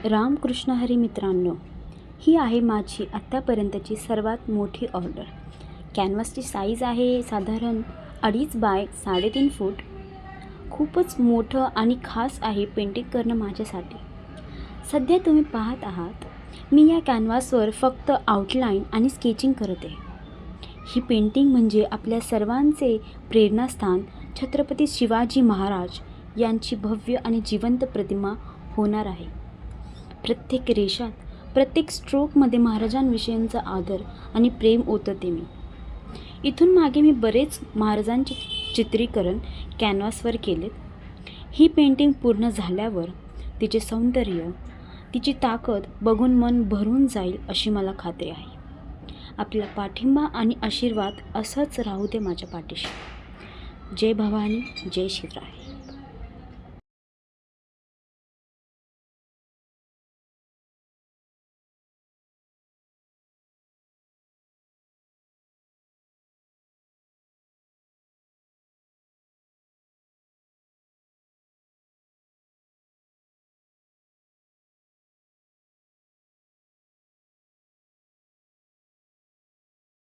रामकृष्ण हरी मित्रांनो, ही आहे माझी आत्तापर्यंतची सर्वात मोठी ऑर्डर. कॅनव्हासची साईज आहे साधारण 2.5 बाय 3.5 फूट. खूपच मोठं आणि खास आहे पेंटिंग करणं माझ्यासाठी. सध्या तुम्ही पाहत आहात, मी या कॅनव्हासवर फक्त आउटलाईन आणि स्केचिंग करत आहे. ही पेंटिंग म्हणजे आपल्या सर्वांचे प्रेरणास्थान छत्रपती शिवाजी महाराज यांची भव्य आणि जिवंत प्रतिमा होणार आहे. प्रत्येक रेषात, प्रत्येक स्ट्रोकमध्ये महाराजांविषयींचा आदर आणि प्रेम ओतते मी. इथून मागे मी बरेच महाराजांचे चित्रीकरण कॅनव्हासवर केलेत. ही पेंटिंग पूर्ण झाल्यावर तिचे सौंदर्य, तिची ताकद बघून मन भरून जाईल अशी मला खात्री आहे. आपला पाठिंबा आणि आशीर्वाद असाच राहू दे माझ्या पाठीशी. जय भवानी, जय शिवराय.